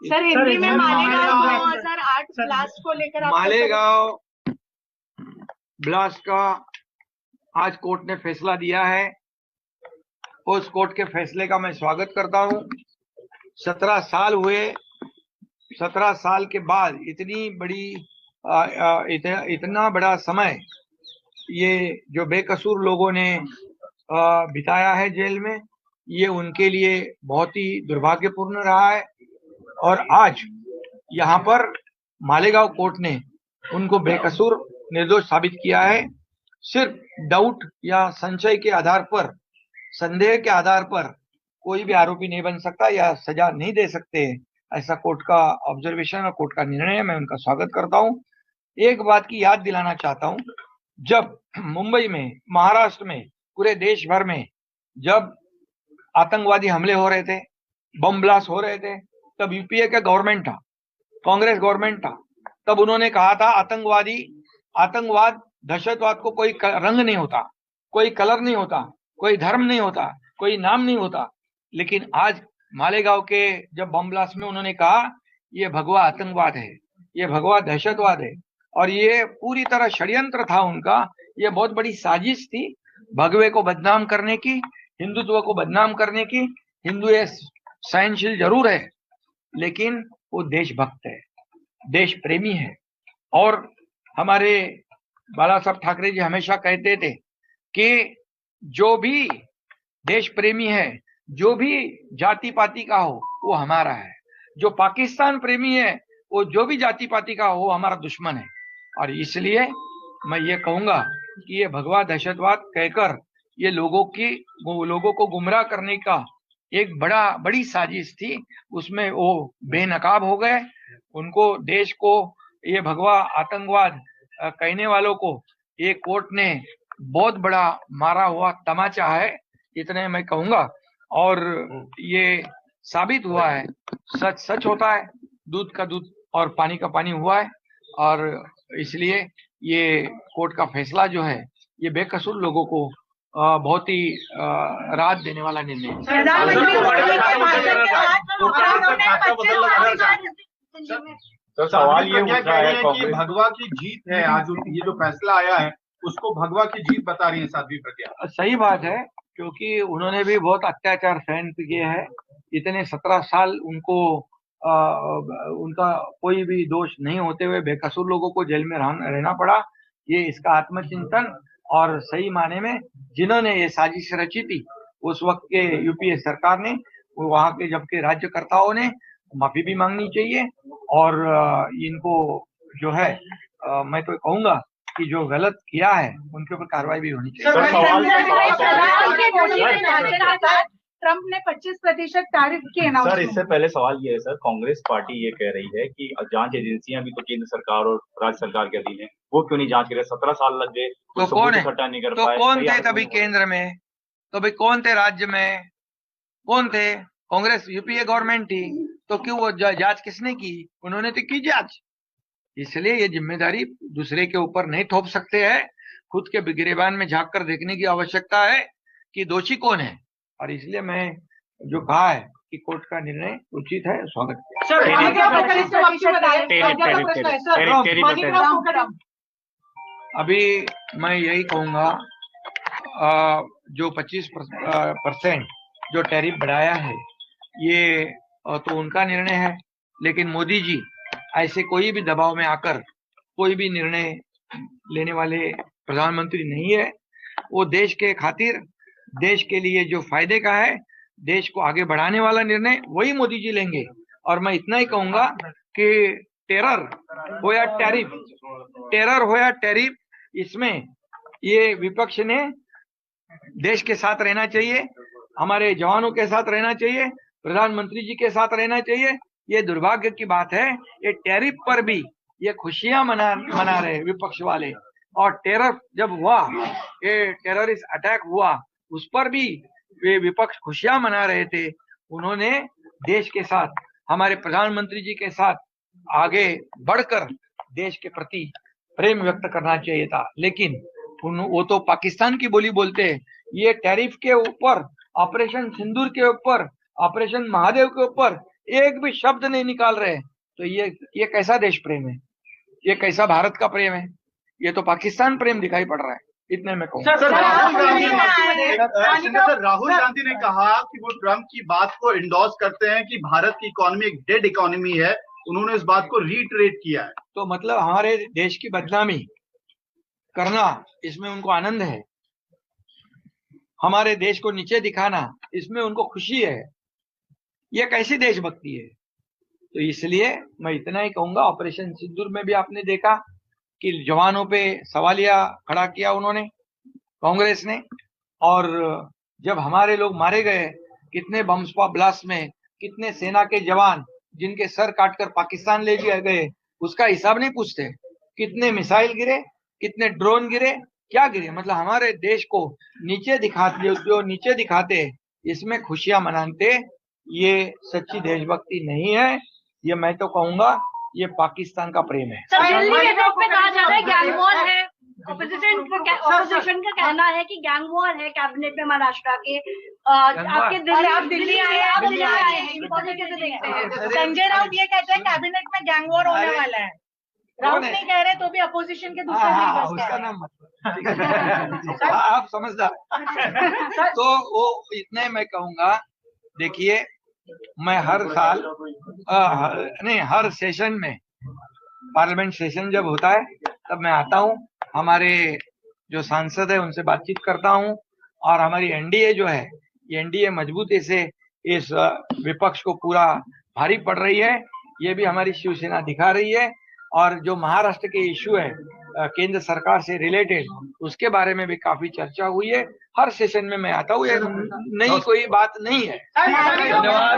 Sir Hindi में Malegaon 2008 blast को लेकर मालेगांव ब्लास्ट का आज कोर्ट ने फैसला दिया है। उस कोर्ट के फैसले का मैं स्वागत करता हूं। 17 साल हुए, 17 साल के बाद इतनी बड़ी इतना बड़ा समय ये जो बेकसूर लोगों ने बिताया है जेल में, ये उनके लिए बहुत ही दुर्भाग्यपूर्ण रहा है। और आज यहाँ पर मालेगांव कोर्ट ने उनको बेकसूर निर्दोष साबित किया है। सिर्फ डाउट या संशय के आधार पर, संदेह के आधार पर कोई भी आरोपी नहीं बन सकता या सजा नहीं दे सकते, ऐसा कोर्ट का ऑब्जर्वेशन और कोर्ट का निर्णय है। मैं उनका स्वागत करता हूँ। एक बात की याद दिलाना चाहता हूँ, जब मुंबई में, महाराष्ट्र में, पूरे देश भर में जब आतंकवादी हमले हो रहे थे, बम ब्लास्ट हो रहे थे, तब यूपीए का गवर्नमेंट था, कांग्रेस गवर्नमेंट था। तब उन्होंने कहा था आतंकवाद, दहशतवाद को कोई रंग नहीं होता, कोई कलर नहीं होता, कोई धर्म नहीं होता, कोई नाम नहीं होता। लेकिन आज मालेगांव के जब बम ब्लास्ट में उन्होंने कहा ये भगवा आतंकवाद है, ये भगवा दहशतवाद है, और ये पूरी तरह षड्यंत्र था उनका। ये बहुत बड़ी साजिश थी भगवे को बदनाम करने की, हिंदुत्व को बदनाम करने की। हिंदू ये सहनशील जरूर है, लेकिन वो देशभक्त है, देश प्रेमी है। और हमारे बाला साहब ठाकरे जी हमेशा कहते थे कि जो भी देश प्रेमी है, जो भी जाति पाति का हो, वो हमारा है। जो पाकिस्तान प्रेमी है, वो जो भी जाति पाति का हो, वो हमारा दुश्मन है। और इसलिए मैं ये कहूंगा कि ये भगवा दहशतवाद कहकर ये लोगों को गुमराह करने का एक बड़ी साजिश थी। उसमें वो बेनकाब हो गए। उनको, देश को, ये भगवा आतंकवाद कहने वालों को ये कोर्ट ने बहुत बड़ा मारा हुआ तमाचा है, इतने मैं कहूंगा। और ये साबित हुआ है, सच सच होता है, दूध का दूध और पानी का पानी हुआ है। और इसलिए ये कोर्ट का फैसला जो है, ये बेकसूर लोगों को बहुत ही राहत देने वाला निर्णय है। तो सवाल ये उठ रहा है कि भगवा की जीत है, आज ये जो फैसला आया है उसको भगवा की जीत बता रही है साध्वी प्रज्ञा। सही बात है, क्योंकि उन्होंने भी बहुत अत्याचार सहन किए हैं। इतने 17 साल उनको उनका कोई भी दोष नहीं होते हुए बेकसूर लोगों को जेल में रहना पड़ा। ये इसका आत्मचिंतन, और सही माने में जिन्होंने ये साजिश रची थी उस वक्त के यूपीए सरकार ने, वहां के जबकि राज्यकर्ताओं ने माफी भी मांगनी चाहिए। और इनको जो है मैं तो कहूंगा कि जो गलत किया है उनके ऊपर कार्रवाई भी होनी चाहिए। ट्रम्प ने 25% टैरिफ की अनाउंस। सर, इससे पहले सवाल ये है सर, कांग्रेस पार्टी ये कह रही है कि जांच एजेंसियां भी तो केंद्र सरकार और राज्य सरकार के अधीन है, वो क्यों नहीं जांच कर रहे? 17 साल लग गए, तो कौन है? नहीं कर तो पाए। कौन थे तभी केंद्र में? तो भाई कौन थे राज्य में? कौन थे? कांग्रेस, यूपीए गवर्नमेंट थी। तो क्यों वो जांच किसने की? उन्होंने तो की जांच। इसलिए ये जिम्मेदारी दूसरे के ऊपर नहीं थोप सकते हैं। खुद के गिरेबान में झांक कर देखने की आवश्यकता है कि दोषी कौन है। और इसलिए मैं जो कहा है कि कोर्ट का निर्णय उचित है, स्वागत है। अभी मैं यही कहूंगा, जो 25% जो टैरिफ बढ़ाया है, ये तो उनका निर्णय है। लेकिन मोदी जी ऐसे कोई भी दबाव में आकर कोई भी निर्णय लेने वाले प्रधानमंत्री नहीं है। वो देश के खातिर, देश के लिए जो फायदे का है, देश को आगे बढ़ाने वाला निर्णय वही मोदी जी लेंगे। और मैं इतना ही कहूंगा कि टेरर हो या टैरिफ, इसमें ये विपक्ष ने देश के साथ रहना चाहिए, हमारे जवानों के साथ रहना चाहिए, प्रधानमंत्री जी के साथ रहना चाहिए। ये दुर्भाग्य की बात है, ये टैरिफ पर भी ये खुशियां मना रहे विपक्ष वाले। और टेरर जब हुआ, ये टेररिस्ट अटैक हुआ, उस पर भी वे विपक्ष खुशियां मना रहे थे। उन्होंने देश के साथ, हमारे प्रधानमंत्री जी के साथ आगे बढ़कर देश के प्रति प्रेम व्यक्त करना चाहिए था, लेकिन वो तो पाकिस्तान की बोली बोलते हैं। ये टैरिफ के ऊपर, ऑपरेशन सिंदूर के ऊपर, ऑपरेशन महादेव के ऊपर एक भी शब्द नहीं निकाल रहे। तो ये कैसा देश प्रेम है? ये कैसा भारत का प्रेम है? ये तो पाकिस्तान प्रेम दिखाई पड़ रहा है। इतने में कहूँ सर, राहुल गांधी ने कहा कि वो ट्रम्प की बात को इंडोर्स करते हैं कि भारत की इकोनॉमी एक डेड इकोनॉमी है। उन्होंने इस बात को रीइटरेट किया है। तो मतलब हमारे देश की बदनामी करना, इसमें उनको आनंद है। हमारे देश को नीचे दिखाना, इसमें उनको खुशी है। ये कैसी देशभक्ति है? तो इसलिए मैं इतना ही कहूंगा, ऑपरेशन सिंदूर में भी आपने देखा कि जवानों पे सवालिया खड़ा किया उन्होंने, कांग्रेस ने। और जब हमारे लोग मारे गए, कितने बम स्क्वाड ब्लास्ट में कितने सेना के जवान जिनके सर काटकर पाकिस्तान ले जाए गए, उसका हिसाब नहीं पूछते। कितने मिसाइल गिरे, कितने ड्रोन गिरे, क्या गिरे? मतलब हमारे देश को नीचे दिखाते, जो नीचे दिखाते, इसमें खुशियां मनाते, ये सच्ची देशभक्ति नहीं है। ये मैं तो कहूंगा ये पाकिस्तान का प्रेम है। दिल्ली के रोड पे कहा जा रहा है गैंग वॉर है। ऑपोजिशन का कहना है कि गैंग वॉर है कैबिनेट में महाराष्ट्र के। आपके दिल्ली आए, आप दिल्ली आए, कैसे देखते हैं? संजय राउत ये कहते हैं कैबिनेट में गैंग वॉर होने वाला है। राउत नहीं कह रहे तो भी अपोजिशन के दूसरे लीडर्स उसका नाम मत आप समझदार। तो वो इतने मैं कहूंगा, देखिए मैं हर साल नहीं, हर सेशन में, पार्लियामेंट सेशन जब होता है तब मैं आता हूँ, हमारे जो सांसद है उनसे बातचीत करता हूँ। और हमारी एनडीए जो है, ये एनडीए मजबूती से इस विपक्ष को पूरा भारी पड़ रही है। ये भी हमारी शिवसेना दिखा रही है। और जो महाराष्ट्र के इशू है केंद्र सरकार से रिलेटेड, उसके बारे में भी काफी चर्चा हुई है। हर सेशन में मैं आता हूँ, ये नई कोई बात नहीं है। धन्यवाद।